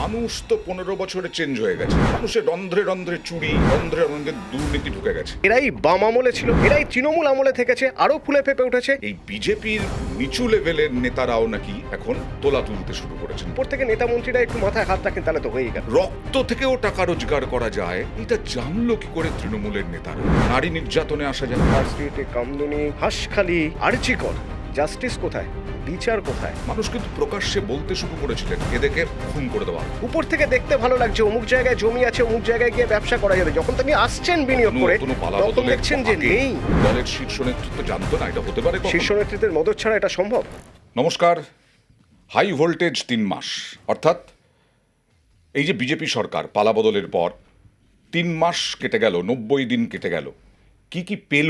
মানুষ তো 15 বছরে চেঞ্জ হয়ে গেছে। মানুষের রন্ধ্রে রন্ধ্রে চুরি, রন্ধ্রে রন্ধ্রে দুর্নীতি ঢুকে গেছে। এরাই বাম আমলে ছিল, এরাই তৃণমূল আমলে থেকেছে, আরো ফুলে ফেপে উঠেছে। এই বিজেপির নিচু লেভেলের নেতারাও নাকি এখন তোলা তুলতে শুরু করেছেন। উপর থেকে নেতা মন্ত্রীরা একটু মাথায় হাত রাখেন, তাহলে তো হয়েই গেল। রক্ত থেকেও টাকা রোজগার করা যায়, এটা জানলো কি করে তৃণমূলের নেতারা? নারী নির্যাতনে আসা যায়, ভার্সিটি, কামদুনি, হাঁসখালি, আর্চিকর, জাস্টিস কোথায়, বিচার কোথায়? মানুষ কিন্তু প্রকাশ্যে বলতে শুরু করেছিলেন এদেরকে খুন করে দেওয়া। উপর থেকে দেখতে ভালো লাগছে, অমুক জায়গায় জমি আছে, অমুক জায়গায় গিয়ে ব্যবসা করা যাবে। যখন তিনি আসছেন বিনিয়োগ করে, তখন দেখছেন যে নেই। দলের শীর্ষ নেতৃত্ব জানতো না এটা হতে পারে। শীর্ষ নেতৃত্বের মদত ছাড়া এটা সম্ভব? নমস্কার। হাই ভোল্টেজ 3 মাস, অর্থাৎ এই যে বিজেপি সরকার পালাবদলের পর 3 মাস কেটে গেল, 90 দিন কেটে গেল, কি কি পেল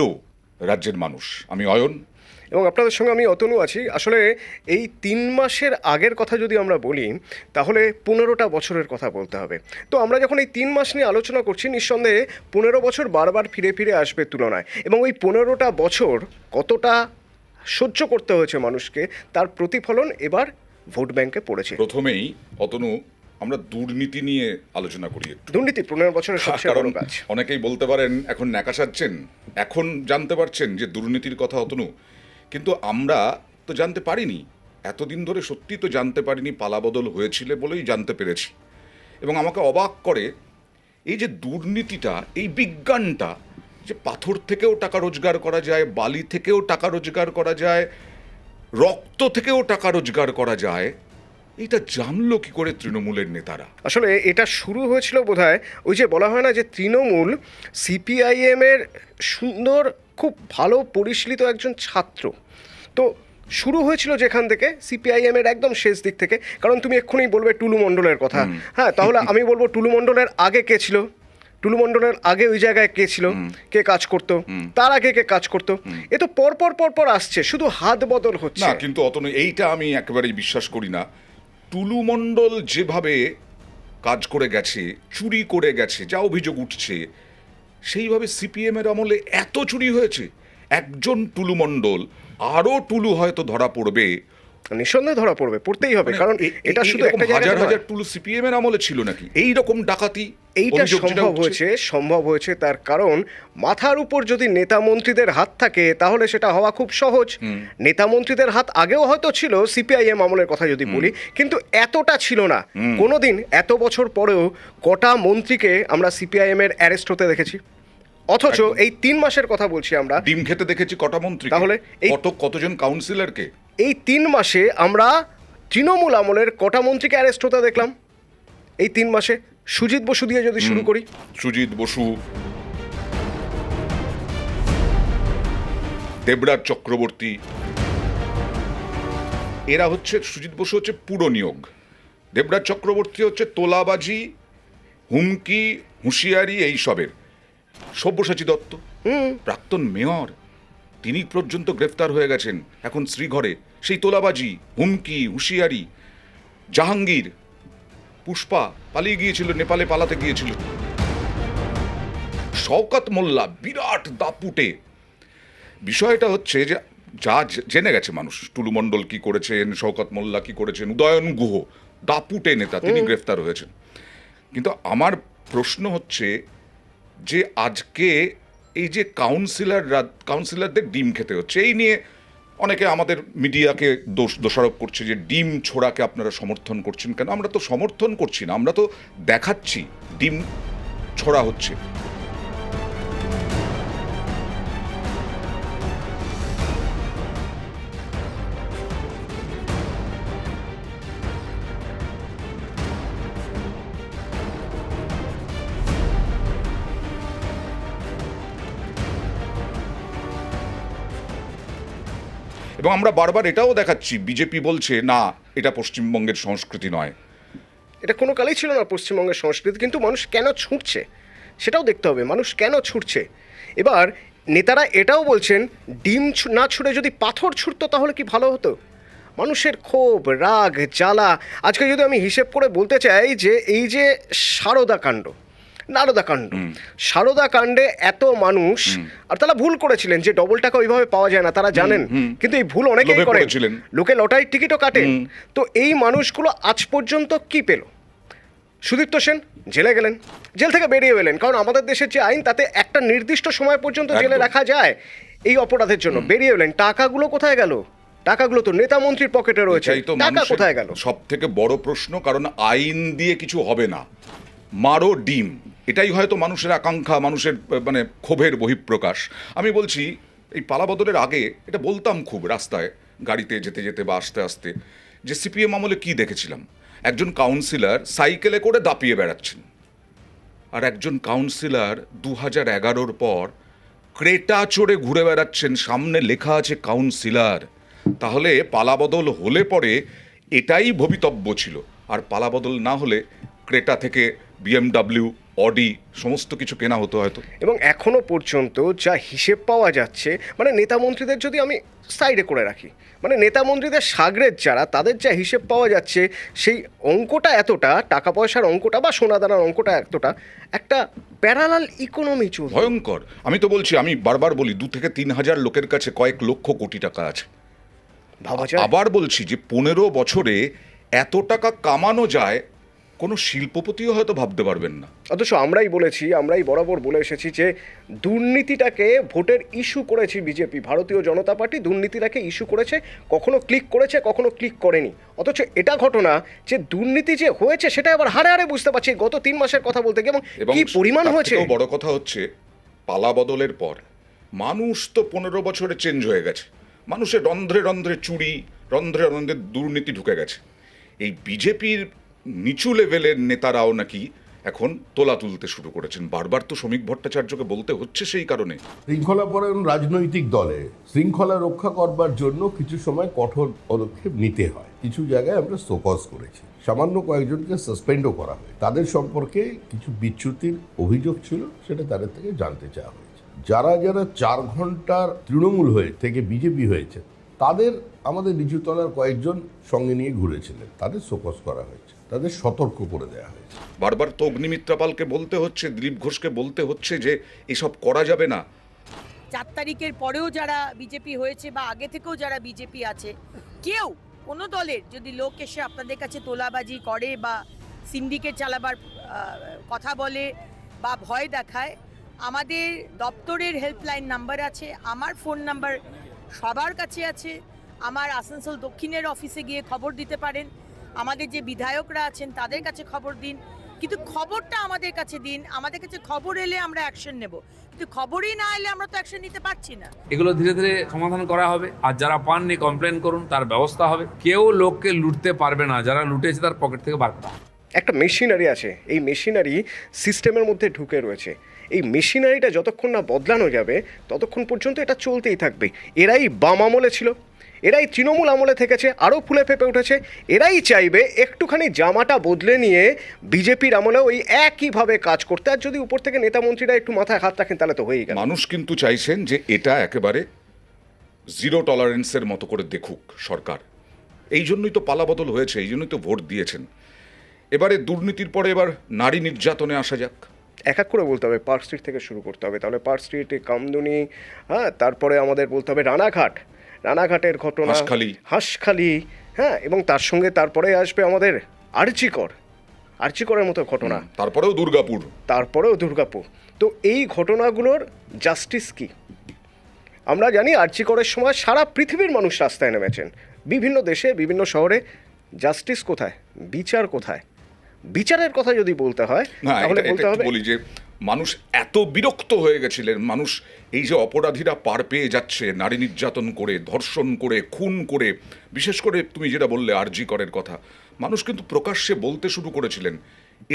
রাজ্যের মানুষ? আমি অয়ন এবং আপনাদের সঙ্গে আমি অতনু আছি। আসলে এই 3 মাসের আগের কথা যদি আমরা বলি, তাহলে 15টা বছরের কথা বলতে হবে। তো আমরা যখন এই 3 মাস নিয়ে আলোচনা করছি, নিঃসন্দেহে 15 বছর বারবার ফিরে ফিরে আসবে তুলনায়। এবং ওই 15টা বছর কতটা সহ্য করতে হয়েছে মানুষকে, তার প্রতিফলন এবার ভোট ব্যাংকে পড়েছে। প্রথমেই অতনু আমরা দুর্নীতি নিয়ে আলোচনা করি একটু। দুর্নীতি 15 বছরের সবচেয়ে কারণ বড় কাজ। অনেকেই বলতে পারেন এখন ন্যাকা সাজছেন, এখন জানতে পারছেন যে দুর্নীতির কথা অতনু, কিন্তু আমরা তো জানতে পারিনি এতদিন ধরে, সত্যি তো জানতে পারিনি, পালাবদল হয়েছিল বলেই জানতে পেরেছি। এবং আমাকে অবাক করে এই যে দুর্নীতিটা, এই বিজ্ঞানটা, যে পাথর থেকেও টাকা রোজগার করা যায়, বালি থেকেও টাকা রোজগার করা যায়, রক্ত থেকেও টাকা রোজগার করা যায়, এটা জানলো কি করে তৃণমূলের নেতারা? আসলে এটা শুরু হয়েছিল বোধহয়, ওই যে বলা হয় না যে তৃণমূল সিপিআইএমের সুন্দর, খুব ভালো পরিশীলিত একজন ছাত্র। তো শুরু হয়েছিল যেখান থেকে, সিপিআইএমের একদম শেষ দিক থেকে। কারণ তুমি এক্ষুনি বলবে টুলু মণ্ডলের কথা, হ্যাঁ, তাহলে আমি বলবো টুলু মণ্ডলের আগে কে ছিল, টুলু মণ্ডলের আগে ওই জায়গায় কে ছিল, কে কাজ করতো, তার আগে কে কাজ করতো। এ তো পর আসছে, শুধু হাত বদল হচ্ছে না। কিন্তু অতনু, এইটা আমি একেবারেই বিশ্বাস করি না। টুলু মণ্ডল যেভাবে কাজ করে গেছে, চুরি করে গেছে, যা অভিযোগ উঠছে, সেইভাবে সিপিএমের আমলে এত চুরি হয়েছে। একজন টুলু মণ্ডল, আরও টুলু হয়তো ধরা পড়বে, নিঃসন্দেহে ধরা পড়বে, পড়তেই হবে। কারণ এটা শুধু একটা হাজার জায়গায় হাজার টুলু সিপিএমের আমলে ছিল নাকি এই রকম ডাকাতি? এইটা সম্ভব হয়েছে তার কারণ মাথার উপর যদি নেতা মন্ত্রীদের হাত থাকে, তাহলে সেটা হওয়া খুব সহজ। নেতা মন্ত্রীদের হাত আগেও হয়তো ছিল, সিপিআইএম আমলের কথা যদি বলি, কিন্তু এতটা ছিল না। কোনোদিন এত বছর পরেও কটা মন্ত্রীকে আমরা সিপিআইএম এর অ্যারেস্ট হতে দেখেছি? অথচ এই 3 মাসের কথা বলছি আমরা, ডিম খেতে দেখেছি কটা মন্ত্রী, তাহলে কতজন কাউন্সিলরকে? এই 3 মাসে আমরা তৃণমূল আমলের কটা মন্ত্রীকে অ্যারেস্ট হতে দেখলাম এই 3 মাসে? সুজিত বসু দিয়ে যদি শুরু করি, সুজিত বসু, দেবরাজ চক্রবর্তী, এরা হচ্ছে, সুজিত বসু হচ্ছে পুরো নিয়োগ, দেবরাজ চক্রবর্তী হচ্ছে তোলাবাজি, হুমকি, হুঁশিয়ারি এইসবের। সব্যসাচী দত্ত, প্রাক্তন মেয়র, তিনি পর্যন্ত গ্রেফতার হয়ে গেছেন এখন শ্রীঘরে, সেই তোলাবাজি, হুমকি, হুঁশিয়ারি। জাহাঙ্গীর, পুষ্পা পালিয়ে গিয়েছিল, নেপালে পালাতে গিয়েছিল। শওকত মোল্লা বিরাট দাপুটে। বিষয়টা হচ্ছে যে যা জেনে গেছে মানুষ, টুলু মণ্ডল কি করেছেন, শওকত মোল্লা কি করেছেন, উদয়ন গুহ দাপুটে নেতা, তিনি গ্রেফতার হয়েছেন। কিন্তু আমার প্রশ্ন হচ্ছে যে আজকে এই যে কাউন্সিলরদের ডিম খেতে হচ্ছে, এই নিয়ে অনেকে আমাদের মিডিয়াকে দোষারোপ করছে যে ডিম ছোড়াকে আপনারা সমর্থন করছেন কেন? আমরা তো সমর্থন করছি না, আমরা তো দেখাচ্ছি ডিম ছোড়া হচ্ছে। এবং আমরা বারবার এটাও দেখাচ্ছি, বিজেপি বলছে না এটা পশ্চিমবঙ্গের সংস্কৃতি নয়। এটা কোনো কালেই ছিল না পশ্চিমবঙ্গের সংস্কৃতি। কিন্তু মানুষ কেন ছুটছে সেটাও দেখতে হবে, মানুষ কেন ছুটছে। এবার নেতারা এটাও বলছেন, ডিম না ছুঁড়ে যদি পাথর ছুটতো তাহলে কি ভালো হতো? মানুষের ক্ষোভ, রাগ, জ্বালা। আজকে যদি আমি হিসেব করে বলতে চাই যে এই যে সারদা কাণ্ডে এত মানুষ, আর তারা ভুল করেছিলেন যে ডবল টাকা ওইভাবে পাওয়া যায় না, তারা জানেন, কিন্তু এই ভুল অনেকেই করেছিলেন, লোকে লটারির টিকিটও কাটেন। তো এই মানুষগুলো আজ পর্যন্ত কি পেল? সুদীপ্ত সেন জেলে গেলেন, জেল থেকে বেরিয়ে এলেন, কারণ আমাদের দেশের যে আইন তাতে একটা নির্দিষ্ট সময় পর্যন্ত জেলে একদম। রাখা যায় এই অপরাধের জন্য। বেরিয়ে এলেন, টাকাগুলো কোথায় গেল? টাকাগুলো তো নেতা মন্ত্রীর পকেটে রয়েছে, এটাই তো টাকা কোথায় গেল? সব থেকে বড় প্রশ্ন, কারণ আইন দিয়ে কিছু হবে না, মারো ডিম, এটাই হয়তো মানুষের আকাঙ্ক্ষা, মানুষের মানে ক্ষোভের বহিঃপ্রকাশ। আমি বলছি এই পালাবদলের আগে এটা বলতাম খুব রাস্তায় গাড়িতে যেতে যেতে বা আসতে আসতে, যে সিপিএম আমলে কি দেখেছিলাম, একজন কাউন্সিলর সাইকেলে করে দাপিয়ে বেড়াচ্ছেন, আর একজন কাউন্সিলর 2011-র পর ক্রেটা চড়ে ঘুরে বেড়াচ্ছেন, সামনে লেখা আছে কাউন্সিলর। তাহলে পালাবদল হলে পরে এটাই ভবিতব্য ছিল, আর পালাবদল না হলে ক্রেটা থেকে বিএমডাব্লিউ, অডি সমস্ত কিছু কেনা হতো হয়তো। এবং এখনো পর্যন্ত যা হিসেব পাওয়া যাচ্ছে, মানে নেতা মন্ত্রীদের যদি আমি সাইডে করে রাখি, মানে নেতা মন্ত্রীদের সাগরেদ যারা, তাদের যা হিসেব পাওয়া যাচ্ছে, সেই অঙ্কটা এতটা, টাকা পয়সার অঙ্কটা বা সোনাদানার অঙ্কটা এতটা, একটা প্যারালাল ইকোনমি চলছে। ভয়ঙ্কর। আমি তো বলছি, আমি বারবার বলি 2 থেকে 3 হাজার লোকের কাছে কয়েক লক্ষ কোটি টাকা আছে। ভাবা যায়? আবার বলছি যে 15 বছরে এত টাকা কামানো যায়, কোনো শিল্পপতিও হয়তো ভাবতে পারবেন না। অথচ আমরাই বলেছি, আমরাই বরাবর বলে এসেছি যে দুর্নীতিটাকে ভোটের ইস্যু করেছি বিজেপি, ভারতীয় জনতা পার্টি দুর্নীতিটাকে ইস্যু করেছে, কখনো ক্লিক করেছে, কখনো ক্লিক করেনি। অথচ এটা ঘটনা যে দুর্নীতি যে হয়েছে সেটা আবার হারে হারে বুঝতে পারছি গত 3 মাসের কথা বলতে গিয়ে, এবং কি পরিমাণ তার হয়েছে। থেকেও বড় কথা হচ্ছে, পালা বদলের পর মানুষ তো 15 বছরে চেঞ্জ হয়ে গেছে, মানুষের রন্ধ্রে রন্ধ্রে চুরি, রন্ধ্রে রন্ধ্রে দুর্নীতি ঢুকে গেছে। এই বিজেপির নিচু লেভেলের নেতারাও নাকি এখন তোলা তুলতে শুরু করেছেন। বারবার তো শ্রমিক ভট্টাচার্যকে বলতে হচ্ছে সেই কারণে। শৃঙ্খলাপরায়ণ রাজনৈতিক দলে শৃঙ্খলা রক্ষা করবার জন্য কিছু সময় কঠোর পদক্ষেপ নিতে হয়। কিছু জায়গায় আমরা শোকজ করেছি, সামান্য কয়েকজনকে সাসপেন্ডও করা হয়। তাদের সম্পর্কে কিছু বিচ্যুতির অভিযোগ ছিল, সেটা তাদের থেকে জানতে চাওয়া হয়েছে। যারা যারা 4 ঘন্টার তৃণমূল হয়ে থেকে বিজেপি হয়েছে, তাদের আমাদের নিচুতলার কয়েকজন সঙ্গে নিয়ে ঘুরেছিলেন, তাদের শোকজ করা হয়েছে, তাদের সতর্ক করে দেওয়া হয়েছে। বারবার তো অগ্নিমিত্রা পালকে বলতে হচ্ছে, দিলীপ ঘোষকে বলতে হচ্ছে যে এসব করা যাবে না। 4 তারিখের পরেও যারা বিজেপি হয়েছে বা আগে থেকেও যারা বিজেপি আছে, কেউ কোনো দলের যদি লোক এসে আপনাদের কাছে তোলাবাজি করে বা সিন্ডিকেট চালাবার কথা বলে বা ভয় দেখায়, আমাদের দপ্তরের হেল্পলাইন নাম্বার আছে, আমার ফোন নাম্বার সবার কাছে আছে। আমার আসানসোল দক্ষিণের অফিসে গিয়ে খবর দিতে পারেন, আমাদের যে বিধায়করা আছেন তাদের কাছে খবর দিন, কিন্তু খবরটা আমাদের কাছে দিন। আমাদের কাছে খবর এলে আমরা অ্যাকশন নেব, কিন্তু খবরই না এলে আমরা তো অ্যাকশন নিতে পারছি না। এগুলো ধীরে ধীরে সমাধান করা হবে, আর যারা পাননি কমপ্লেন করুন, তার ব্যবস্থা হবে। কেউ লোককে লুটতে পারবে না, যারা লুটেছে তার পকেট থেকে বার করা হবে। একটা মেশিনারি আছে, এই মেশিনারি সিস্টেমের মধ্যে ঢুকে রয়েছে। এই মেশিনারিটা যতক্ষণ না বদলানো যাবে ততক্ষণ পর্যন্ত এটা চলতেই থাকবে। এরাই বাম আমলে ছিল, এরাই তৃণমূল আমলে থেকেছে, আরও ফুলে ফেপে উঠেছে। এরাই চাইবে একটুখানি জামাটা বদলে নিয়ে বিজেপির আমলে ওই একইভাবে কাজ করতে। আর যদি উপর থেকে নেতা মন্ত্রীরা একটু মাথায় হাত রাখেন তাহলে তো হয়েই গেল। মানুষ কিন্তু চাইছেন যে এটা একেবারে জিরো টলারেন্সের মতো করে দেখুক সরকার। এই জন্যই তো পালাবদল হয়েছে, এই জন্যই তো ভোট দিয়েছেন। এবারে দুর্নীতির পরে এবার নারী নির্যাতনে আসা যাক। এক এক করে বলতে হবে, পার্ক স্ট্রিট থেকে শুরু করতে হবে, তাহলে পার্ক স্ট্রিট, কামদুনি, হ্যাঁ, তারপরে আমাদের বলতে হবে রানাঘাট, রানাঘাটের ঘটনা, হাঁসখালি, হ্যাঁ, এবং তার সঙ্গে তারপরে আসবে আমাদের আর্চিকরের মতো ঘটনা, তারপরেও দুর্গাপুর, তারপরেও দুর্গাপুর। তো এই ঘটনাগুলোর জাস্টিস কি? আমরা জানি আর্চিকরের সময় সারা পৃথিবীর মানুষ রাস্তায় নেমেছেন, বিভিন্ন দেশে বিভিন্ন শহরে। জাস্টিস কোথায়? বিচার কোথায়? বিচারের কথা যদি বলতে হয় তাহলে বলতে হবে, বলি যে মানুষ এত বিরক্ত হয়ে গেছিলেন, মানুষ এই যে অপরাধীরা পার পেয়ে যাচ্ছে নারী নির্যাতন করে, ধর্ষণ করে, খুন করে, বিশেষ করে তুমি যেটা বললে আরজি করের কথা, মানুষ কিন্তু প্রকাশ্যে বলতে শুরু করেছিলেন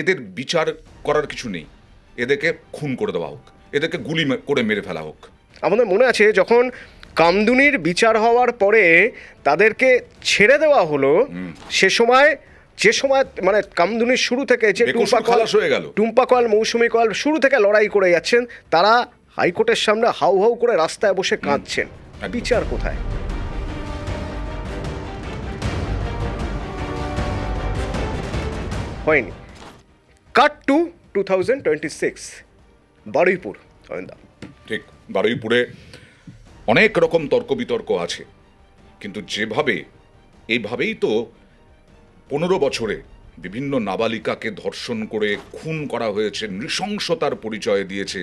এদের বিচার করার কিছু নেই, এদেরকে খুন করে দেওয়া হোক, এদেরকে গুলি করে মেরে ফেলা হোক। আমাদের মনে আছে যখন কামদুনির বিচার হওয়ার পরে তাদেরকে ছেড়ে দেওয়া হলো, সে সময় যে সময় মানে কামদুনির শুরু থেকে যে টুম্পা কয়াল, মৌসুমী কয়াল শুরু থেকে লড়াই করে যাচ্ছেন, তারা হাইকোর্টের সামনে হাউ হাউ করে রাস্তায় বসে কাঁদছেন। বিচার কোথায়? হয়নি। কাট টু 2026, বারুইপুর। ঠিক, বারুইপুরে অনেক রকম তর্ক বিতর্ক আছে, কিন্তু যেভাবে এইভাবেই তো 15 বছরে বিভিন্ন নাবালিকাকে ধর্ষণ করে খুন করা হয়েছে, নৃশংসতার পরিচয় দিয়েছে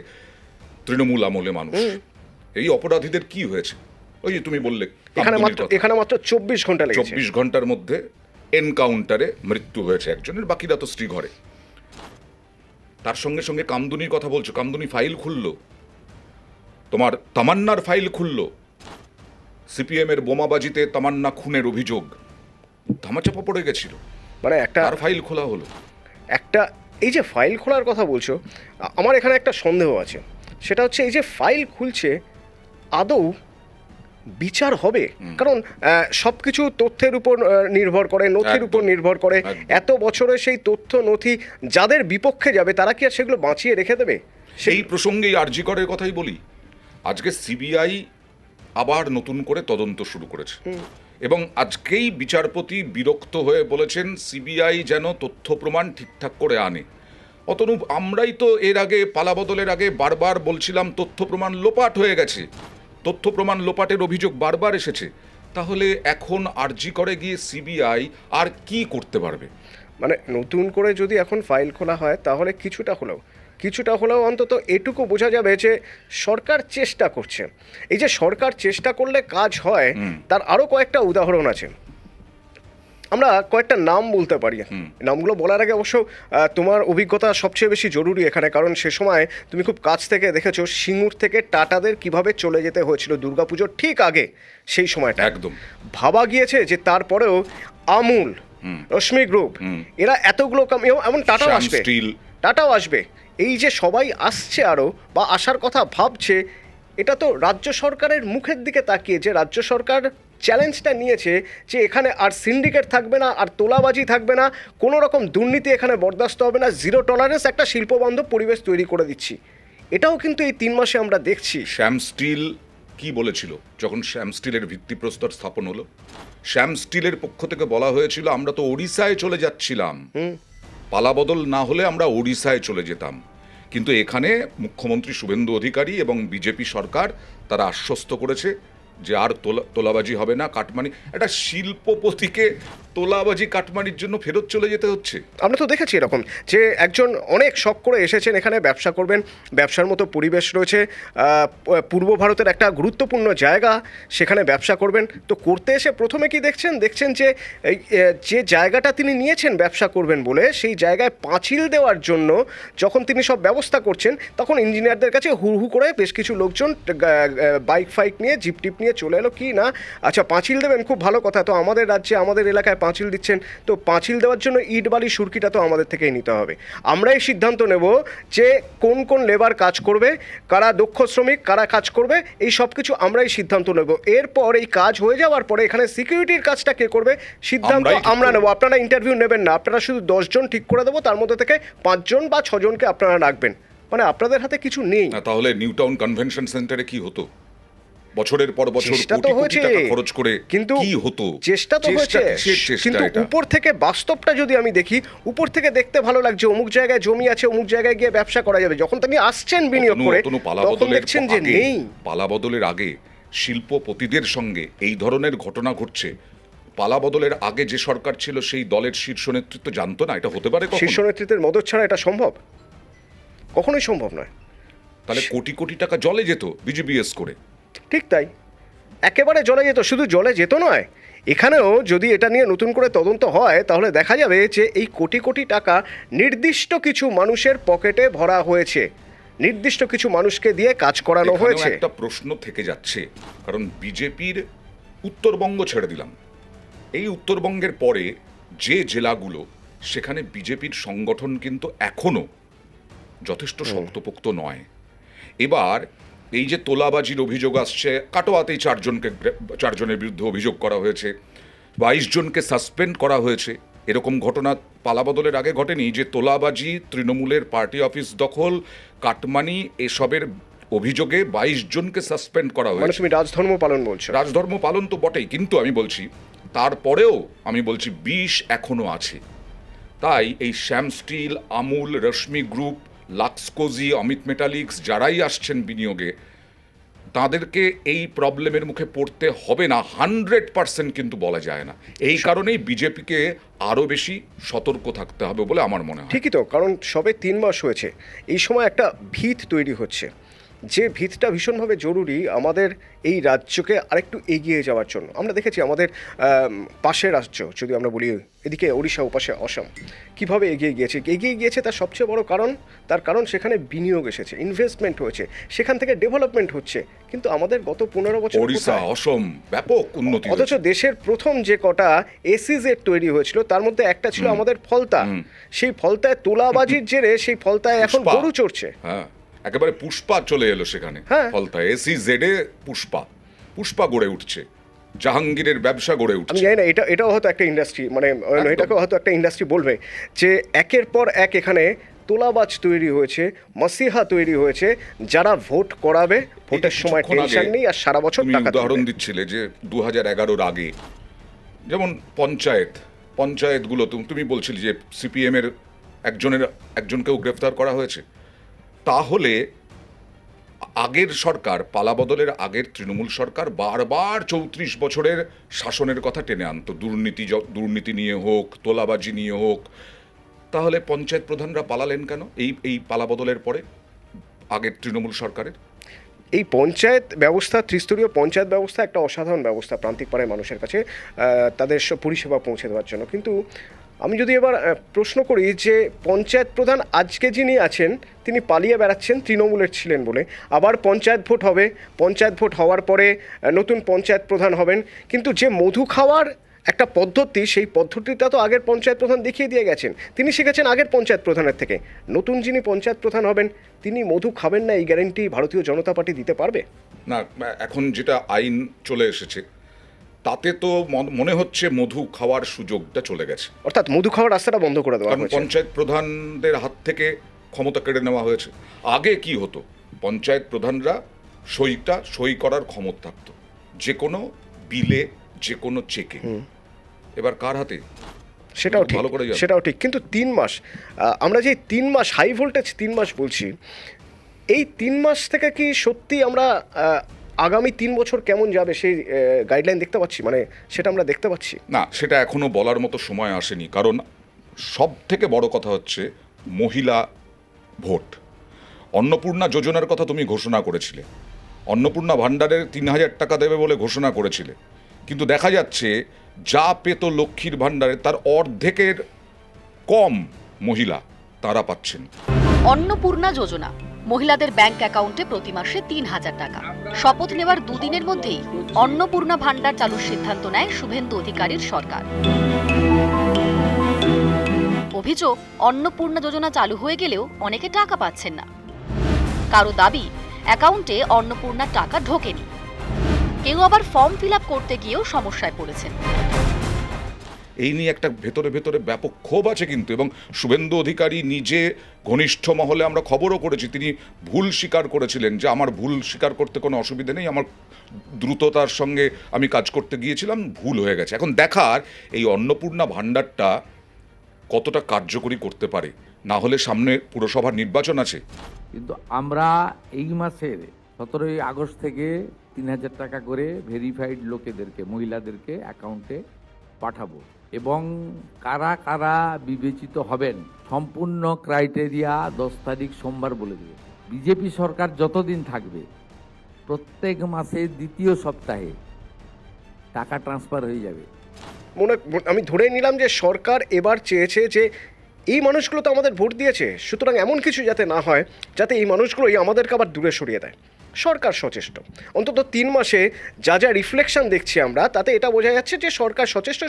তৃণমূল আমলে মানুষ। এই অপরাধীদের কি হয়েছে? ওই যে তুমি বললে এখানে মাত্র 24 ঘন্টা লেগেছে। 24 ঘন্টার মধ্যে এনকাউন্টারে মৃত্যু হয়েছে একজনের, বাকিরা তো স্ত্রী ঘরে। তার সঙ্গে সঙ্গে কামদুনির কথা বলছো, কামদুনি ফাইল খুললো, তোমার তামান্নার ফাইল খুললো, সিপিএম এর বোমাবাজিতে তামান্না খুনের অভিযোগ ধামাচাপা পড়ে গেছিল, মানে তার ফাইল খোলা হলো। এই যে ফাইল খোলার কথা বলছো, আমার এখানে একটা সন্দেহ আছে। সেটা হচ্ছে এই যে ফাইল খুলছে, আদৌ বিচার হবে? কারণ সব কিছু তথ্যের উপর নির্ভর করে, নথির উপর নির্ভর করে। এত বছরে সেই তথ্য নথি যাদের বিপক্ষে যাবে তারা কি আর সেগুলো বাঁচিয়ে রেখে দেবে? সেই প্রসঙ্গেই আরজি করের কথাই বলি। আজকে সিবিআই আবার নতুন করে তদন্ত শুরু করেছে এবং আজকেই বিচারপতি বিরক্ত হয়ে বলেছেন সিবিআই যেন তথ্য প্রমাণ ঠিকঠাক করে আনে। অতনূপ, আমরাই তো এর আগে পালাবদলের আগে বারবার বলছিলাম তথ্য প্রমাণ লোপাট হয়ে গেছে, তথ্য প্রমাণ লোপাটের অভিযোগ বারবার এসেছে। তাহলে এখন আরজি করে গিয়ে সিবিআই আর কি করতে পারবে? মানে নতুন করে যদি এখন ফাইল খোলা হয় তাহলে কিছুটা হলেও অন্তত এটুকু বোঝা যাবে যে সরকার চেষ্টা করছে। এই যে সরকার চেষ্টা করলে কাজ হয়, তার আরও কয়েকটা উদাহরণ আছে। আমরা কয়েকটা নাম বলতে পারি। নামগুলো বলার আগে অবশ্য তোমার অভিজ্ঞতা সবচেয়ে বেশি জরুরি এখানে, কারণ সে সময় তুমি খুব কাছ থেকে দেখেছো সিঙ্গুর থেকে টাটাদের কিভাবে চলে যেতে হয়েছিল দুর্গাপুজোর ঠিক আগে। সেই সময়টা একদম ভাবা গিয়েছে যে তারপরেও আমুল, রশ্মি গ্রুপ, এরা এতগুলো এমন টাটাও আসবে। এই যে সবাই আসছে আরও বা আসার কথা ভাবছে, এটা তো রাজ্য সরকারের মুখের দিকে তাকিয়ে যে রাজ্য সরকার চ্যালেঞ্জটা নিয়েছে যে এখানে আর সিন্ডিকেট থাকবে না, আর তোলাবাজি থাকবে না, কোনো রকম দুর্নীতি এখানে বরদাস্ত হবে না, জিরো টলারেন্স, একটা শিল্পবান্ধব পরিবেশ তৈরি করে দিচ্ছি। এটাও কিন্তু এই 3 মাসে আমরা দেখছি। শ্যাম স্টিল কি বলেছিল যখন শ্যাম স্টিলের ভিত্তিপ্রস্তর স্থাপন হলো? শ্যাম স্টিলের পক্ষ থেকে বলা হয়েছিল আমরা তো ওড়িশায় চলে যাচ্ছিলাম, পালাবদল না হলে আমরা ওড়িশায় চলে যেতাম। কিন্তু এখানে মুখ্যমন্ত্রী শুভেন্দু অধিকারী এবং বিজেপি সরকার তারা আশ্বস্ত করেছে যে আর তোলাবাজি হবে না, কাটমানি। একটা শিল্পপতিকে তোলাবাজি কাটমানির জন্য ফেরত চলে যেতে হচ্ছে। আমরা তো দেখেছি এরকম যে একজন অনেক শখ করে এসেছেন এখানে ব্যবসা করবেন, ব্যবসার মতো পরিবেশ রয়েছে, পূর্ব ভারতের একটা গুরুত্বপূর্ণ জায়গা, সেখানে ব্যবসা করবেন। তো করতে এসে প্রথমে কি দেখছেন যে যে জায়গাটা তিনি নিয়েছেন ব্যবসা করবেন বলে, সেই জায়গায় পাঁচিল দেওয়ার জন্য যখন তিনি সব ব্যবস্থা করছেন, তখন ইঞ্জিনিয়ারদের কাছে হু করে বেশ কিছু লোকজন বাইক ফাইক নিয়ে, জিপ টিপ নিয়ে চলে এলো। কি না, আচ্ছা পাঁচিল দেবেন, খুব ভালো কথা, তো আমাদের রাজ্যে আমাদের এলাকায় পাঁচিল দিচ্ছেন, তো পাঁচিল দেওয়ার জন্য ইট বালি সুরকিটা তো আমাদের থেকেই নিতে হবে। আমরাই সিদ্ধান্ত নেব যে কোন কোন লেবার কাজ করবে, কারা দক্ষ শ্রমিক, কারা কাজ করবে, এই সব কিছু আমরাই সিদ্ধান্ত নেব। এরপর এই কাজ হয়ে যাওয়ার পরে এখানে সিকিউরিটির কাজটা কে করবে সিদ্ধান্ত আমরা নেব। আপনারা ইন্টারভিউ নেবেন না, আপনারা শুধু 10 জন ঠিক করে দেবো, তার মধ্যে থেকে 5 জন বা 6 জনকে আপনারা রাখবেন। মানে আপনাদের হাতে কিছু নেই। তাহলে নিউ টাউন কনভেনশন সেন্টারে কি হতো? বছরের পর বছর কোটি টাকা খরচ করে কিন্তু কি হতো? চেষ্টা তো হয়েছে, কিন্তু উপর থেকে বাস্তবটা যদি আমি দেখি, উপর থেকে দেখতে ভালো লাগছে অমুক জায়গায় জমি আছে, অমুক জায়গায় গিয়ে ব্যবসা করা যাবে। যখন তিনি আসছেন বিনিয়োগ করে, তখন দেখছেন যে নেই। পালাবদলের আগে শিল্পপতিদের সঙ্গে এই ধরনের ঘটনা ঘটছে। পালাবদলের আগে যে সরকার ছিল সেই দলের শীর্ষ নেতৃত্ব জানতো না এটা হতে পারে। শীর্ষ নেতৃত্বের মদত ছাড়া এটা সম্ভব? কখনোই সম্ভব নয়। তাহলে কোটি কোটি টাকা জলে যেত বিজিবিএস করে। ঠিক তাই, একেবারে জলে যেত। শুধু জলে যেত নয়, এখানেও যদি এটা নিয়ে নতুন করে তদন্ত হয় তাহলে দেখা যাবে যে এই কোটি কোটি টাকা নির্দিষ্ট কিছু মানুষের পকেটে ভরা হয়েছে, নির্দিষ্ট কিছু মানুষকে দিয়ে কাজ করানো হয়েছে। একটা প্রশ্ন থেকে যাচ্ছে, কারণ বিজেপির উত্তরবঙ্গ ছেড়ে দিলাম, এই উত্তরবঙ্গের পরে যে জেলাগুলো, সেখানে বিজেপির সংগঠন কিন্তু এখনো যথেষ্ট শক্তপোক্ত নয়। এবার এই যে তোলাবাজির অভিযোগ আসছে, কাটোয়াতেই 4 জনের বিরুদ্ধে অভিযোগ করা হয়েছে, 22 জনকে সাসপেন্ড করা হয়েছে। এরকম ঘটনা পালাবদলের আগে ঘটেনি যে তোলাবাজি, তৃণমূলের পার্টি অফিস দখল, কাটমানি, এসবের অভিযোগে 22 জনকে সাসপেন্ড করা হয়েছে। তুমি রাজধর্ম পালন বলছো? রাজধর্ম পালন তো বটেই, কিন্তু আমি বলছি তারপরেও আমি বলছি বিষ এখনো আছে। তাই এই শ্যাম স্টিল, আমুল, রশ্মি গ্রুপ, লাক্সকোজি, অমিত মেটালিক্স যারাই আসছেন বিনিয়োগে, তাদেরকে এই প্রবলেমের মুখে পড়তে হবে না 100% কিন্তু বলা যায় না। এই কারণেই বিজেপিকে আরও বেশি সতর্ক থাকতে হবে বলে আমার মনে হয়। ঠিকই তো, কারণ সবে 3 মাস হয়েছে, এই সময় একটা ভিত তৈরি হচ্ছে, যে ভিতটা ভীষণভাবে জরুরি আমাদের এই রাজ্যকে আরেকটু এগিয়ে যাওয়ার জন্য। আমরা দেখেছি আমাদের পাশের রাজ্য যদি আমরা বলি, এদিকে ওড়িশা, ওপাশে অসম, কীভাবে এগিয়ে গিয়েছে তার সবচেয়ে বড় কারণ সেখানে বিনিয়োগ এসেছে, ইনভেস্টমেন্ট হয়েছে, সেখান থেকে ডেভেলপমেন্ট হচ্ছে। কিন্তু আমাদের গত 15 বছর ওড়িশা, অসম ব্যাপক উন্নতি অথচ হয়েছে। দেশের প্রথম যে কটা এসিজেড তৈরি হয়েছিল তার মধ্যে একটা ছিল আমাদের ফলতা। সেই ফলতায় তোলাবাজির জেরে সেই ফলতায় এখন পুষ্পা। গরু চড়ছে। হ্যাঁ, একেবারে পুষ্পা চলে এলো সেখানে। হ্যাঁ। ফলতা এসিজেডে পুষ্পা গড়ে উঠছে, জাহাঙ্গীরের ব্যবসা গড়ে আমি উঠছে। জানি না, এটাও হয়তো একটা ইন্ডাস্ট্রি, মানে এটাকেও হয়তো একটা ইন্ডাস্ট্রি বলবে, যে একের পর এক এখানে তোলাবাজ তৈরি হয়েছে, মসিহা তৈরি হয়েছে, যারা ভোট করাবে, ভোটের সময় কিছুক্ষণ আগে টেনশন নেই আর সারা বছর তুমি টাকা উদাহরণ তুলবে। দিচ্ছিলে যে 2011-র আগে যেমন পঞ্চায়েতগুলো তুমি বলছিলে যে সিপিএম এর একজনকেও গ্রেফতার করা হয়েছে। তাহলে আগের সরকার, পালাবদলের আগের তৃণমূল সরকার বারবার 34 বছরের শাসনের কথা টেনে আনতো, দুর্নীতি নিয়ে হোক, তোলাবাজি নিয়ে হোক। তাহলে পঞ্চায়েত প্রধানরা পালালেন কেন এই পালাবদলের পরে আগের তৃণমূল সরকারের? এই পঞ্চায়েত ব্যবস্থা, ত্রিস্তরীয় পঞ্চায়েত ব্যবস্থা একটা অসাধারণ ব্যবস্থা প্রান্তিক পাড়ায় মানুষের কাছে তাদের সব পরিষেবা পৌঁছে দেওয়ার জন্য। কিন্তু আমি যদি এবার প্রশ্ন করি যে পঞ্চায়েত প্রধান আজকে যিনি আছেন তিনি পালিয়ে বেড়াচ্ছেন তৃণমূলের ছিলেন বলে, আবার পঞ্চায়েত ভোট হবে, পঞ্চায়েত ভোট হওয়ার পরে নতুন পঞ্চায়েত প্রধান হবেন, কিন্তু যে মধু খাওয়ার একটা পদ্ধতি, সেই পদ্ধতিটা তো আগের পঞ্চায়েত প্রধান দেখিয়ে দিয়ে গেছেন, তিনি শিখেছেন আগের পঞ্চায়েত প্রধানের থেকে। নতুন যিনি পঞ্চায়েত প্রধান হবেন তিনি মধু খাবেন না, এই গ্যারেন্টি ভারতীয় জনতা পার্টি দিতে পারবে না, এখন যেটা আইন চলে এসেছে তাতে তো মনে হচ্ছে মধু খাওয়ার সুযোগটা চলে গেছে। অর্থাৎ মধু খাওয়ার রাস্তাটা বন্ধ করে দেওয়া কারণ হয়েছে। পঞ্চায়েত প্রধানদের হাত থেকে ক্ষমতা কেড়ে নেওয়া হয়েছে। আগে কি হতো, পঞ্চায়েত প্রধানরা সই করার ক্ষমতা থাকতো যে কোনো বিলে, যে কোনো চেকে। এবার কার হাতে? সেটাও ঠিক, ভালো করে জানো। সেটাও ঠিক। কিন্তু 3 মাস, আমরা যে 3 মাস হাই ভোল্টেজ 3 মাস বলছি, এই 3 মাস থেকে কি সত্যি আমরা আগামী 3 বছর কেমন যাবে সেই গাইডলাইন দেখতে পাচ্ছি, মানে সেটা আমরা দেখতে পাচ্ছি? না, সেটা এখনো বলার মতো সময় আসেনি। কারণ সব থেকে বড় কথা হচ্ছে মহিলা ভোট। অন্নপূর্ণা যোজনার কথা তুমি ঘোষণা করেছিলে, অন্নপূর্ণা ভাণ্ডারের 3,000 টাকা দেবে বলে ঘোষণা করেছিলে, কিন্তু দেখা যাচ্ছে যা পেত লক্ষ্মীর ভাণ্ডারে তার অর্ধেকের কম মহিলা তারা পাচ্ছেন। অন্নপূর্ণা যোজনা মহিলাদের ব্যাংক অ্যাকাউন্টে প্রতি মাসে 3,000 টাকা। শপথ নেওয়ার দুদিনের মধ্যেই অন্নপূর্ণা ভাণ্ডার চালুর সিদ্ধান্ত নেয় শুভেন্দু অধিকারীর সরকার। অভিযোগ, অন্নপূর্ণা যোজনা চালু হয়ে গেলেও অনেকে টাকা পাচ্ছেন না। কারো দাবি অ্যাকাউন্টে অন্নপূর্ণার টাকা ঢোকেনি। কেউ আবার ফর্ম ফিল আপ করতে গিয়েও সমস্যায় পড়েছেন। এই নিয়ে একটা ভেতরে ব্যাপক ক্ষোভ আছে কিন্তু, এবং শুভেন্দু অধিকারী নিজে ঘনিষ্ঠ মহলে আমরা খবরও করেছি, তিনি ভুল স্বীকার করেছিলেন যে আমার ভুল স্বীকার করতে কোনো অসুবিধা নেই, আমার দ্রুততার সঙ্গে আমি কাজ করতে গিয়েছিলাম, ভুল হয়ে গেছে। এখন দেখার এই অন্নপূর্ণা ভাণ্ডারটা কতটা কার্যকরী করতে পারে। না হলে সামনে পুরসভার নির্বাচন আছে। কিন্তু আমরা এই মাসের 17ই আগস্ট থেকে 3,000 টাকা করে ভেরিফাইড লোকেদেরকে, মহিলাদেরকে অ্যাকাউন্টে পাঠাবো, এবং কারা কারা বিবেচিত হবেন সম্পূর্ণ ক্রাইটেরিয়া 10 তারিখ সোমবার বলে দেবে। বিজেপি সরকার যতদিন থাকবে প্রত্যেক মাসে দ্বিতীয় সপ্তাহে টাকা ট্রান্সফার হয়ে যাবে। আমি ধরে নিলাম যে সরকার এবার চেয়েছে যে এই মানুষগুলো তো আমাদের ভোট দিয়েছে, সুতরাং এমন কিছু যাতে না হয় যাতে এই মানুষগুলোই আমাদেরকে আবার দূরে সরিয়ে দেয়। সরকার সচেষ্ট, অন্তত 3 মাসে যা রিফ্লেকশন দেখছি আমরা, তাতে এটা বোঝা যাচ্ছে যে সরকার সচেষ্ট।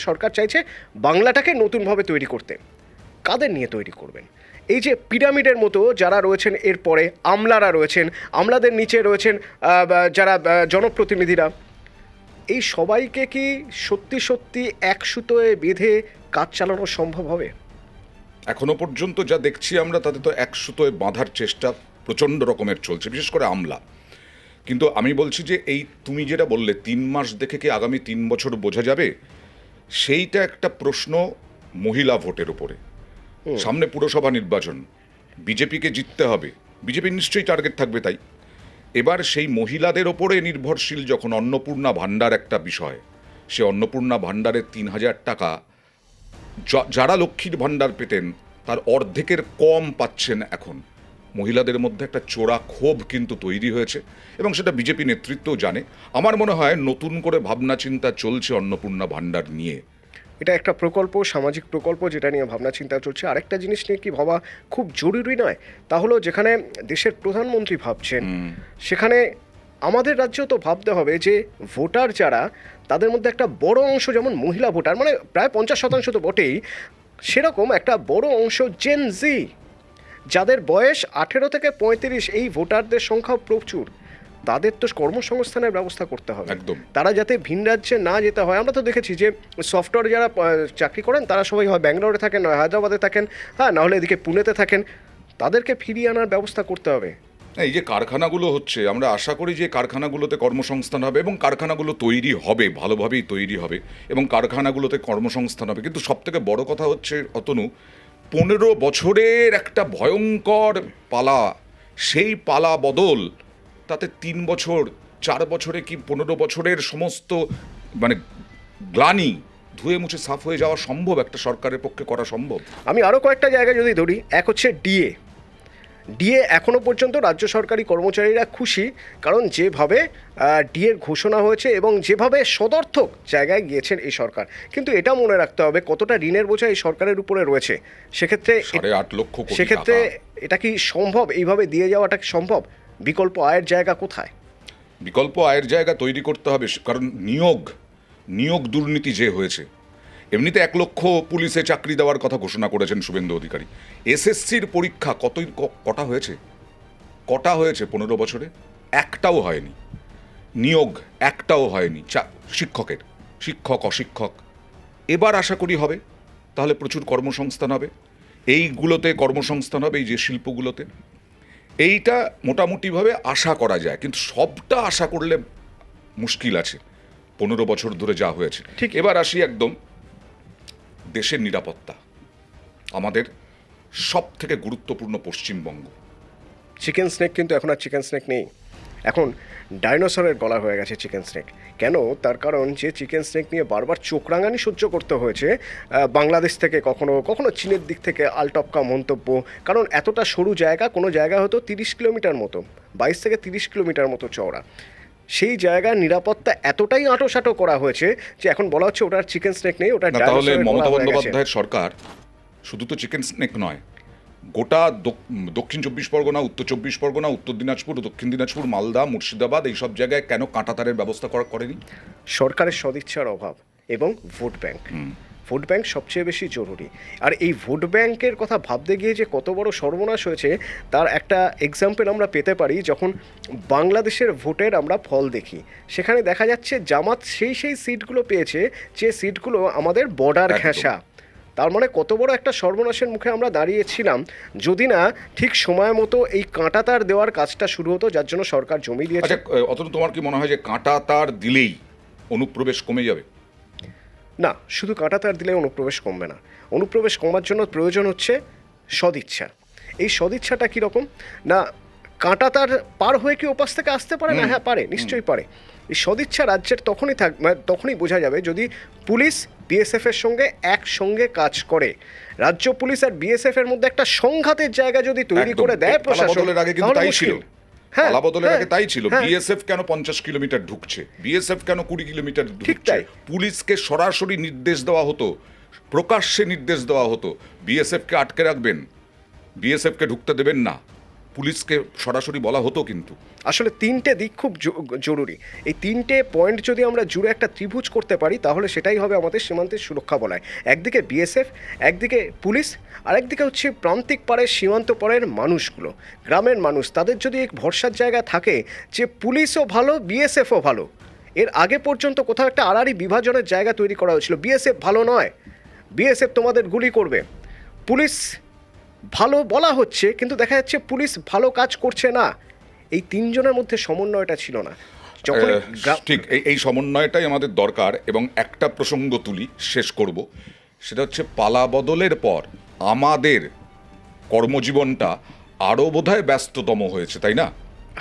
সরকার চাইছে বাংলাটাকে নতুনভাবে তৈরি করতে। কাদের নিয়ে তৈরি করবেন? এই যে পিরামিডের মতো যারা রয়েছেন, এরপরে আমলারা রয়েছেন, আমলাদের নিচে রয়েছেন যারা জনপ্রতিনিধিরা, এই সবাইকে কি সত্যি এক সুতোয় বেঁধে কাজ চালানো সম্ভব হবে? এখনো পর্যন্ত যা দেখছি আমরা তাতে তো এক সুতোয় বাঁধার চেষ্টা প্রচণ্ড রকমের চলছে, বিশেষ করে আমলা। কিন্তু আমি বলছি যে এই তুমি যেটা বললে 3 মাস দেখে কি আগামী 3 বছর বোঝা যাবে, সেইটা একটা প্রশ্ন মহিলা ভোটের উপরে। সামনে পুরসভা নির্বাচন, বিজেপিকে জিততে হবে, বিজেপির নিশ্চয়ই টার্গেট থাকবে তাই, এবার সেই মহিলাদের ওপরে নির্ভরশীল যখন অন্নপূর্ণা ভাণ্ডার একটা বিষয়, সে অন্নপূর্ণা ভাণ্ডারের 3,000 টাকা যারা লক্ষ্মীর ভাণ্ডার পেতেন তার অর্ধেকের কম পাচ্ছেন এখন। মহিলাদের মধ্যে একটা চোরা ক্ষোভ কিন্তু তৈরি হয়েছে এবং সেটা বিজেপি নেতৃত্বও জানে। আমার মনে হয় নতুন করে ভাবনা চিন্তা চলছে অন্নপূর্ণা ভাণ্ডার নিয়ে। এটা একটা প্রকল্প, সামাজিক প্রকল্প, যেটা নিয়ে ভাবনা চিন্তা চলছে। আরেকটা জিনিস নিয়ে কি ভাবা খুব জরুরি নয়? তা হলো যেখানে দেশের প্রধানমন্ত্রী ভাবছেন, সেখানে আমাদের রাজ্যেও তো ভাবতে হবে যে ভোটার যারা, তাদের মধ্যে একটা বড় অংশ যেমন মহিলা ভোটার, মানে প্রায় 50% তো বটেই, সেরকম একটা বড় অংশ জেন জি, যাদের বয়স 18 থেকে 35, এই ভোটারদের সংখ্যা প্রচুর। তাদের তো কর্মসংস্থানের ব্যবস্থা করতে হবে একদম। তারা যাতে ভিন রাজ্যে না যেতে হয়। আমরা তো দেখেছি যে সফটওয়্যার যারা চাকরি করেন তারা সবাই হয় ব্যাঙ্গালোরে থাকেন, নয় হায়দ্রাবাদে থাকেন, হ্যাঁ, নাহলে এদিকে পুনেতে থাকেন। তাদেরকে ফিরিয়ে আনার ব্যবস্থা করতে হবে। এই যে কারখানাগুলো হচ্ছে, আমরা আশা করি যে কারখানাগুলোতে কর্মসংস্থান হবে এবং কারখানাগুলো তৈরি হবে, ভালোভাবেই তৈরি হবে এবং কারখানাগুলোতে কর্মসংস্থান হবে। কিন্তু সবথেকে বড় কথা হচ্ছে অতনু, 15 বছরের একটা ভয়ঙ্কর পালা, সেই পালা বদল তাতে 3 বছর 4 বছরে কি 15 বছরের সমস্ত মানে গ্লানি ধুয়ে মুছে সাফ হয়ে যাওয়া সম্ভব? একটা সরকারের পক্ষে করা সম্ভব? আমি আরও কয়েকটা জায়গায় যদি ধরি, এক হচ্ছে ডিএ এখনও পর্যন্ত রাজ্য সরকারি কর্মচারীরা খুশি, কারণ যেভাবে ডিএর ঘোষণা হয়েছে এবং যেভাবে সদর্থক জায়গায় গিয়েছেন এই সরকার। কিন্তু এটা মনে রাখতে হবে কতটা ঋণের বোঝা এই সরকারের উপরে রয়েছে। সেক্ষেত্রে 8.5 লক্ষ কোটি সেক্ষেত্রে টাকা। এটা কি সম্ভব? এইভাবে দিয়ে যাওয়াটা কি সম্ভব? বিকল্প আয়ের জায়গা কোথায়? বিকল্প আয়ের জায়গা তৈরি করতে হবে, কারণ নিয়োগ দুর্নীতি যে হয়েছে। এমনিতে 1 লক্ষ পুলিশে চাকরি দেওয়ার কথা ঘোষণা করেছেন শুভেন্দু অধিকারী। এসএসসির পরীক্ষা কটা হয়েছে 15 বছরে? একটাও হয়নি। নিয়োগ একটাও হয়নি শিক্ষক অশিক্ষক। এবার আশা করি হবে, তাহলে প্রচুর কর্মসংস্থান হবে, এইগুলোতে কর্মসংস্থান হবে, এই যে শিল্পগুলোতে। এইটা মোটামুটিভাবে আশা করা যায়, কিন্তু সবটা আশা করলে মুশকিল আছে 15 বছর ধরে যা হয়েছে। ঠিক এবার আসি একদম দেশের নিরাপত্তা, আমাদের সব থেকে গুরুত্বপূর্ণ পশ্চিমবঙ্গ। চিকেন স্নেক কিন্তু এখন আর চিকেন স্নেক নেই, এখন ডাইনোসরের গলা হয়ে গেছে চিকেন স্নেক। কেন? তার কারণ যে চিকেন স্নেক নিয়ে বারবার চোখ রাঙানি সহ্য করতে হয়েছে বাংলাদেশ থেকে, কখনো কখনো চীনের দিক থেকে আলটপকা মন্তব্য। কারণ এতটা সরু জায়গা, কোনো জায়গা হয়তো 30 কিলোমিটার মতো, 22 থেকে 30 কিলোমিটার মতো চওড়া, সেই জায়গার নিরাপত্তা এতটাই আঁটোসাঁটো করা হয়েছে যে এখন বলা হচ্ছে ওটার চিকেন স্নেক নেই, ওটা তাহলে ডাইনোসরের গলা মমতা হয়ে গেছে। বন্দ্যোপাধ্যায়ের সরকার শুধু তো চিকেন স্নেক নয়, গোটা দক্ষিণ 24 পরগনা, উত্তর 24 পরগনা, উত্তর দিনাজপুর, দক্ষিণ দিনাজপুর, মালদা, মুর্শিদাবাদ, এইসব জায়গায় কেন কাঁটাতারের ব্যবস্থা করেনি? সরকারের সদিচ্ছার অভাব এবং ভোট ব্যাংক। ভোট ব্যাংক সবচেয়ে বেশি জরুরি। আর এই ভোট ব্যাংকের কথা ভাবতে গিয়ে যে কত বড় সর্বনাশ হয়েছে তার একটা এক্সাম্পল আমরা পেতে পারি যখন বাংলাদেশের ভোটের আমরা ফল দেখি। সেখানে দেখা যাচ্ছে জামাত সেই সিটগুলো পেয়েছে যে সিটগুলো আমাদের বর্ডার ঘেঁষা। তার মানে কত বড় একটা সর্বনাশের মুখে আমরা দাঁড়িয়েছিলাম যদি না ঠিক সময় মতো এই কাঁটাতার দেওয়ার কাজটা শুরু হতো, যার জন্য সরকার জমি দিয়েছে। অথচ তোমার কি মনে হয় যে কাঁটাতার দিলেই অনুপ্রবেশ কমে যাবে? না, শুধু কাঁটাতার দিলে অনুপ্রবেশ কমবে না। অনুপ্রবেশ কমার জন্য প্রয়োজন হচ্ছে সদিচ্ছা। এই সদিচ্ছাটা কীরকম না, কাঁটাতার পার হয়ে কি ওপাশ থেকে আসতে পারে না? হ্যাঁ পারে, নিশ্চয়ই পারে। এই সদিচ্ছা রাজ্যের তখনই বোঝা যাবে যদি পুলিশ বিএসএফ এর সঙ্গে একসঙ্গে কাজ করে। রাজ্য পুলিশ আর বিএসএফ এর মধ্যে একটা সংঘাতের জায়গা যদি তৈরি করে দেয় প্রশাসন, আগে কিন্তু তাই ছিল। পালাবদলের আগে তাই ছিল। হ্যাঁ। বিএসএফ কেন 50 কিলোমিটার ঢুকছে, বিএসএফ কেন 20 কিলোমিটার ঠিক ঢুকছে? তাই। পুলিশকে সরাসরি নির্দেশ দেওয়া হতো, প্রকাশ্যে নির্দেশ দেওয়া হতো বিএসএফকে আটকে রাখবেন, বিএসএফকে ঢুকতে দেবেন না, পুলিশকে সরাসরি বলা হতো। কিন্তু আসলে 3টে দিক খুব জরুরি। এই 3টে পয়েন্ট যদি আমরা জুড়ে একটা ত্রিভুজ করতে পারি তাহলে সেটাই হবে আমাদের সীমান্তের সুরক্ষা বলয়। একদিকে বিএসএফ, একদিকে পুলিশ, আর একদিকে হচ্ছে প্রান্তিক পাড়ের সীমান্ত পাড়ের মানুষগুলো, গ্রামের মানুষ। তাদের যদি এক ভরসার জায়গা থাকে যে পুলিশও ভালো, বিএসএফও ভালো। এর আগে পর্যন্ত কোথাও একটা আড়াআড়ি বিভাজনের জায়গা তৈরি করা হয়েছিল। বিএসএফ ভালো নয়, বিএসএফ তোমাদের গুলি করবে, পুলিশ ভালো বলা হচ্ছে কিন্তু দেখা যাচ্ছে পুলিশ ভালো কাজ করছে না। এই 3 জনের মধ্যে সমন্বয়টা ছিল না। যখন ঠিক এই সমন্বয়টাই আমাদের দরকার। এবং একটা প্রসঙ্গ তুলি, শেষ করব, সেটা হচ্ছে পালা বদলের পর আমাদের কর্মজীবনটা আরও বোধহয় ব্যস্ততম হয়েছে, তাই না?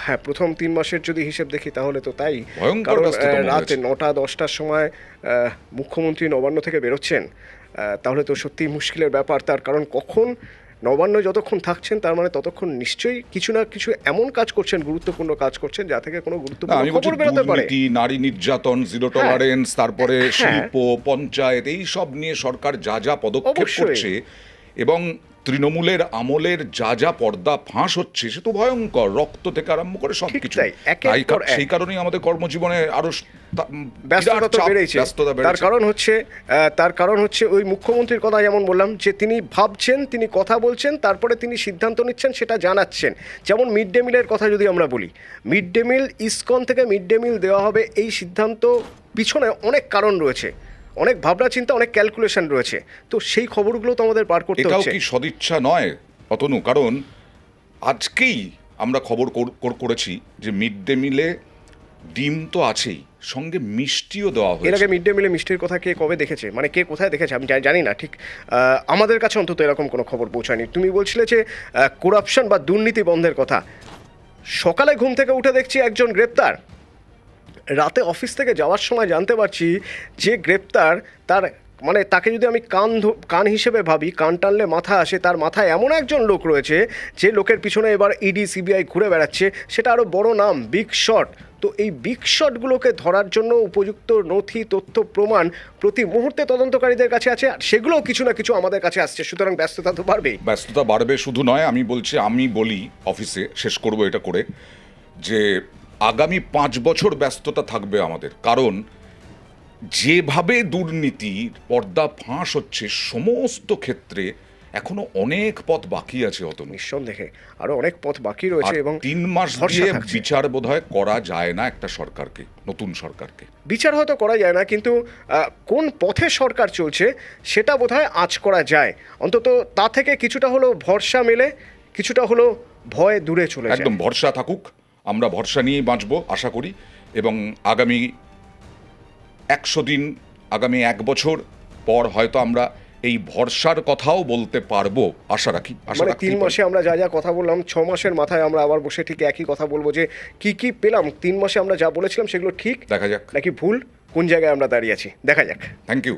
হ্যাঁ, প্রথম 3 মাসের যদি হিসেব দেখি তাহলে তো তাই। ভয়ঙ্কর কারণ ব্যস্ততম রাতে হয়েছে। 9টা-10টার সময় মুখ্যমন্ত্রী নবান্ন থেকে বেরোচ্ছেন, তাহলে তো সত্যিই মুশকিলের ব্যাপার। তার কারণ কখন নবান্ন যতক্ষণ থাকছেন তার মানে ততক্ষণ নিশ্চয়ই কিছু না কিছু এমন কাজ করছেন, গুরুত্বপূর্ণ কাজ করছেন যা থেকে কোনো না, গুরুত্বপূর্ণ আমি বলছি খবর বেরোতে পারে। দুর্নীতি, নারী নির্যাতন, জিরো টলারেন্স, তারপরে হ্যাঁ। শিল্প, পঞ্চায়েত, এই সব নিয়ে সরকার যা যা পদক্ষেপ অবশ্যই। করছে এবং তৃণমূলের আমলের যা যা পর্দা ফাঁস হচ্ছে সে তো ভয়ঙ্কর, রক্ত থেকে আরম্ভ করে ঠিক সবকিছু। তাই, একের পর এক। সেই কারণেই আমাদের কর্মজীবনে আরো ব্যস্ততা বিরাট তো চাপ, বেড়েছে। ব্যস্ততা তার বেড়েছে। কারণ হচ্ছে ওই মুখ্যমন্ত্রীর কথা যেমন বললাম, যে তিনি ভাবছেন, তিনি কথা বলছেন, তারপরে তিনি সিদ্ধান্ত নিচ্ছেন, সেটা জানাচ্ছেন। যেমন মিড ডে মিলের কথা যদি আমরা বলি, মিড ডে মিল, ইসকন থেকে মিড ডে মিল দেওয়া হবে, এই সিদ্ধান্ত পিছনে অনেক কারণ রয়েছে, অনেক ভাবনা চিন্তা, অনেক ক্যালকুলেশন রয়েছে। তো সেই খবরগুলো তো আমাদের পার করতে এটাও হচ্ছে। কি সদিচ্ছা নয় অতনু? কারণ আজকেই আমরা খবর করেছি যে মিড ডে মিলে ডিম তো আছেই, সঙ্গে মিষ্টিও দেওয়া এর হয়েছে। আগে মিড ডে মিলে মিষ্টির কথা কে কবে দেখেছে, মানে কে কোথায় দেখেছে আমি জানি না ঠিক। আমাদের কাছে অন্তত এরকম কোনো খবর পৌঁছায়নি। তুমি বলছিলে যে করাপশন বা দুর্নীতি বন্ধের কথা। সকালে ঘুম থেকে উঠে দেখছি একজন গ্রেপ্তার, রাতে অফিস থেকে যাওয়ার সময় জানতে পারছি যে গ্রেপ্তার, তার মানে তাকে যদি আমি কান হিসেবে ভাবি, কান টানলে মাথা আসে, তার মাথায় এমন একজন লোক রয়েছে যে লোকের পিছনে এবার ইডি সিবিআই ঘুরে বেড়াচ্ছে। সেটা আরও বড় নাম, বিগ শট। তো এই বিগ শটগুলোকে ধরার জন্য উপযুক্ত নথি, তথ্য, প্রমাণ প্রতি মুহূর্তে তদন্তকারীদের কাছে আছে, আর সেগুলোও কিছু না কিছু আমাদের কাছে আসছে। সুতরাং ব্যস্ততা তো বাড়বেই। ব্যস্ততা বাড়বে শুধু নয়, আমি বলি অফিসে, শেষ করব এটা করে, যে আগামী 5 বছর ব্যস্ততা থাকবে আমাদের। কারণ যেভাবে দুর্নীতির পর্দা ফাঁস হচ্ছে সমস্ত ক্ষেত্রে, এখনো অনেক পথ বাকি আছে অতনু। নিঃসন্দেহে আরও অনেক পথ বাকি রয়েছে এবং 3 মাস ভরসা দিয়ে থাকছে। বিচার বোধহয় করা যায় না একটা সরকারকে, নতুন সরকারকে। বিচার হয়তো করা যায় না, কিন্তু কোন পথে সরকার চলছে সেটা বোধহয় আঁচ করা যায়। অন্তত তা থেকে কিছুটা হলো ভরসা মেলে, কিছুটা হলো ভয় দূরে চলে যায়। একদম ভরসা থাকুক, আমরা ভরসা নিয়েই বাঁচবো আশা করি। এবং আগামী 100 দিন, আগামী 1 বছর পর হয়তো আমরা এই ভরসার কথাও বলতে পারবো, আশা রাখি। মানে 3 মাসে আমরা যা যা কথা বললাম, 6 মাসের মাথায় আমরা আবার বসে ঠিক একই কথা বলবো যে কি কি পেলাম 3 মাসে আমরা যা বলেছিলাম সেগুলো ঠিক দেখা যাক। নাকি ভুল, কোন জায়গায় আমরা দাঁড়িয়ে আছি দেখা যাক। Thank you.